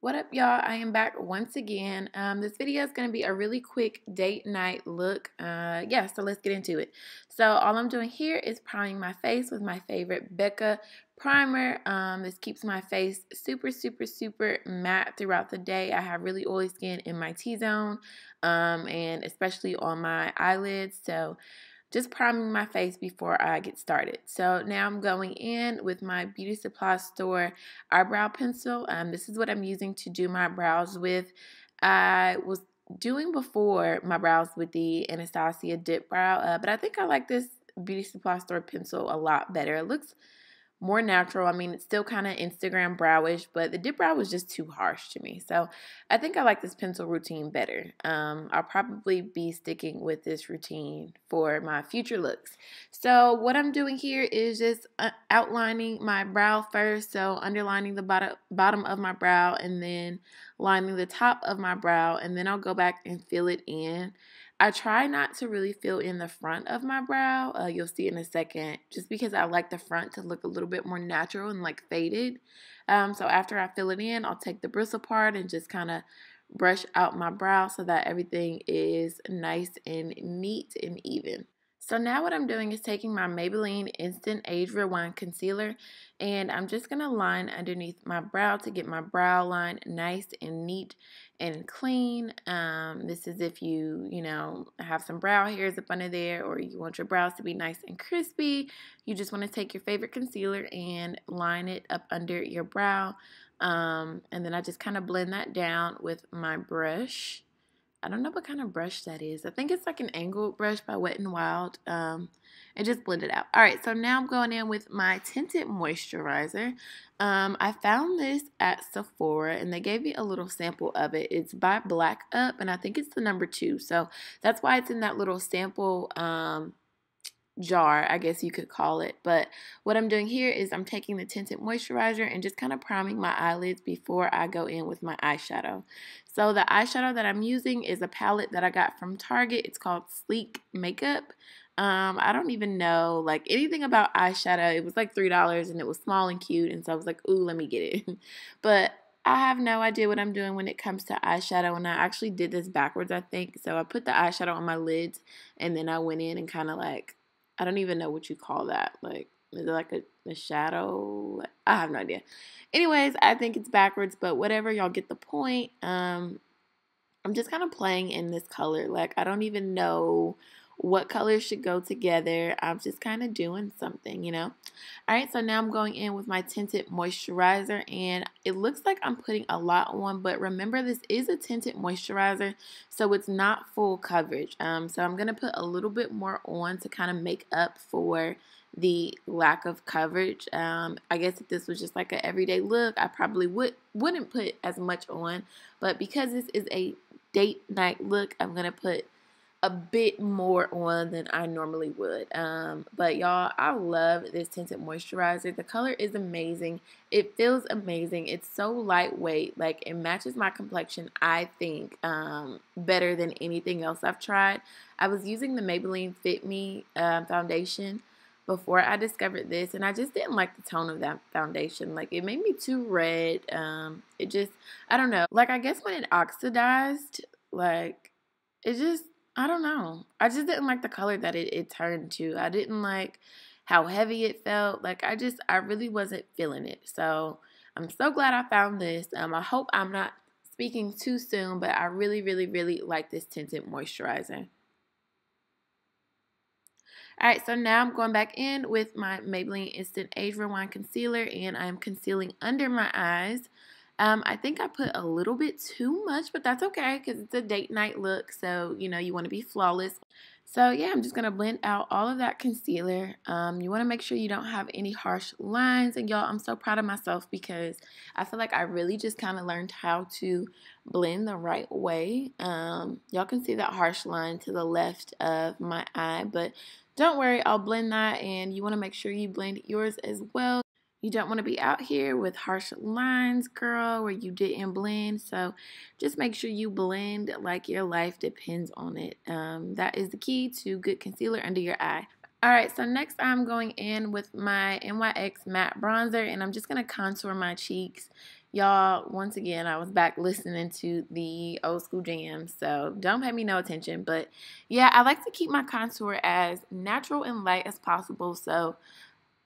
What up, y'all? I am back once again. This video is going to be a really quick date night look. So let's get into it. So all I'm doing here is priming my face with my favorite Becca primer. This keeps my face super matte throughout the day. I have really oily skin in my T-zone and especially on my eyelids. So just priming my face before I get started. So now I'm going in with my beauty supply store eyebrow pencil. This is what I'm using to do my brows with. I was doing before my brows with the Anastasia dip brow, but I think I like this beauty supply store pencil a lot better. It looks more natural. I mean, it's still kind of Instagram browish, but the dip brow was just too harsh to me. So I think I like this pencil routine better. I'll probably be sticking with this routine for my future looks. So what I'm doing here is just outlining my brow first. So underlining the bottom of my brow and then lining the top of my brow, and then I'll go back and fill it in. I try not to really fill in the front of my brow. You'll see in a second, just because I like the front to look a little bit more natural and like faded. So after I fill it in, I'll take the bristle part and just kind of brush out my brow so that everything is nice and neat and even. So now what I'm doing is taking my Maybelline Instant Age Rewind Concealer, and I'm just going to line underneath my brow to get my brow line nice and neat and clean. This is if you have some brow hairs up under there, or you want your brows to be nice and crispy. You just want to take your favorite concealer and line it up under your brow. And then I just kind of blend that down with my brush. I don't know what kind of brush that is. I think it's like an angled brush by Wet n Wild. And just blend it out. Alright, so now I'm going in with my Tinted Moisturizer. I found this at Sephora, and they gave me a little sample of it. It's by Black Up, and I think it's the number 2. So that's why it's in that little sample jar, I guess you could call it. But what I'm doing here is I'm taking the Tinted Moisturizer and just kind of priming my eyelids before I go in with my eyeshadow. So the eyeshadow that I'm using is a palette that I got from Target. It's called Sleek Makeup. I don't even know like anything about eyeshadow. It was like $3 and it was small and cute, and so I was like, ooh, let me get it. But I have no idea what I'm doing when it comes to eyeshadow, and I actually did this backwards, I think. So I put the eyeshadow on my lids, and then I went in and kind of like, I don't even know what you call that. Like, is it like a shadow? I have no idea. Anyways, I think it's backwards, but whatever. Y'all get the point. I'm just kind of playing in this color. Like, I don't even know what colors should go together. I'm just kind of doing something, you know. Alright, so now I'm going in with my tinted moisturizer, and it looks like I'm putting a lot on, but remember, this is a tinted moisturizer, so it's not full coverage. So I'm going to put a little bit more on to kind of make up for the lack of coverage. I guess if this was just like an everyday look, I probably wouldn't put as much on, but because this is a date night look, I'm going to put a bit more on than I normally would. But y'all, I love this tinted moisturizer. The color is amazing. It feels amazing. It's so lightweight. Like, it matches my complexion, I think, better than anything else I've tried. I was using the Maybelline Fit Me foundation before I discovered this, and I just didn't like the tone of that foundation. Like, it made me too red. It just, I don't know. Like, I guess when it oxidized, like, it just, I don't know. I just didn't like the color that it turned to. I didn't like how heavy it felt. Like, I really wasn't feeling it. So I'm so glad I found this. I hope I'm not speaking too soon, but I really like this tinted moisturizer. Alright, so now I'm going back in with my Maybelline Instant Age Rewind Concealer, and I'm concealing under my eyes. I think I put a little bit too much, but that's okay because it's a date night look, so you want to be flawless. So yeah, I'm just going to blend out all of that concealer. You want to make sure you don't have any harsh lines, and y'all, I'm so proud of myself because I feel like I really just kind of learned how to blend the right way. Y'all can see that harsh line to the left of my eye, but don't worry, I'll blend that, and you want to make sure you blend yours as well. You don't want to be out here with harsh lines, girl, where you didn't blend. So just make sure you blend like your life depends on it. That is the key to good concealer under your eye. Alright, so next I'm going in with my NYX matte bronzer, and I'm just going to contour my cheeks Y'all, once again, I was back listening to the old school jams, so don't pay me no attention. But yeah, I like to keep my contour as natural and light as possible, so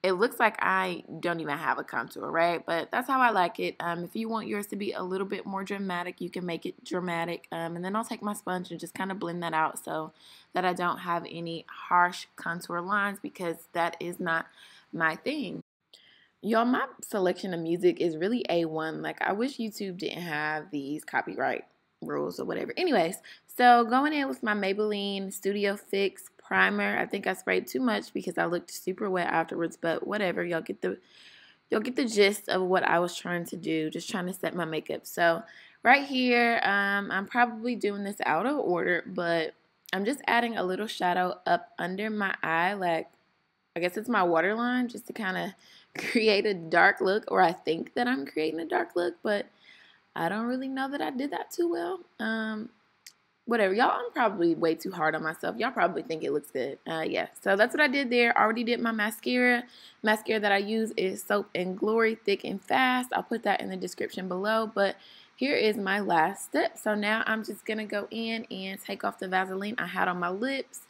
it looks like I don't even have a contour, right? But that's how I like it. If you want yours to be a little bit more dramatic, you can make it dramatic. And then I'll take my sponge and just kind of blend that out so that I don't have any harsh contour lines, because that is not my thing. Y'all, my selection of music is really A1. Like, I wish YouTube didn't have these copyright rules or whatever. Anyways, so going in with my Maybelline Studio Fix primer. I think I sprayed too much because I looked super wet afterwards, but whatever. Y'all get the gist of what I was trying to do, just trying to set my makeup. So right here, I'm probably doing this out of order, but I'm just adding a little shadow up under my eye, like I guess it's my waterline, just to kind of create a dark look, or I think that I'm creating a dark look, but I don't really know that I did that too well. Whatever, y'all, I'm probably way too hard on myself. Y'all probably think it looks good. Yeah, so that's what I did there. Already did my mascara. Mascara that I use is Soap and Glory Thick and Fast. I'll put that in the description below, but here is my last step. So now I'm just going to go in and take off the Vaseline I had on my lips.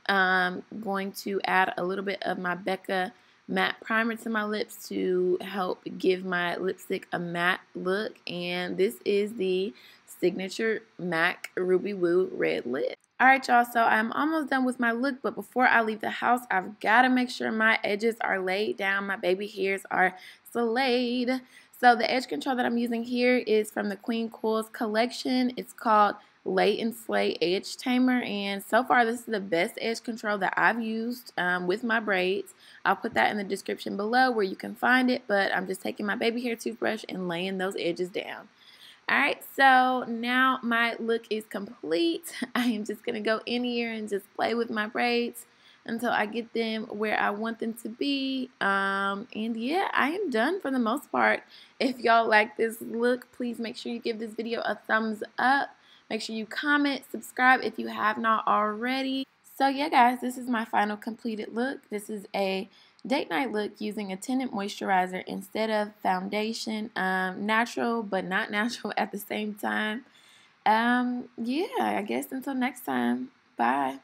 Going to add a little bit of my Becca matte primer to my lips to help give my lipstick a matte look, and this is the signature MAC Ruby Woo red lip. Alright y'all, so I'm almost done with my look, but before I leave the house, I've got to make sure my edges are laid down, my baby hairs are Soleiled. So the edge control that I'm using here is from the Queen Coils collection. It's called Lay and Slay Edge Tamer, and so far this is the best edge control that I've used with my braids. I'll put that in the description below where you can find it, but I'm just taking my baby hair toothbrush and laying those edges down. Alright, so now my look is complete. I am just going to go in here and just play with my braids until I get them where I want them to be. And yeah, I am done for the most part. If y'all like this look, please make sure you give this video a thumbs up. Make sure you comment, subscribe if you have not already. So yeah, guys, this is my final completed look. This is a date night look using a tinted moisturizer instead of foundation. Natural, but not natural at the same time. Yeah, I guess until next time. Bye.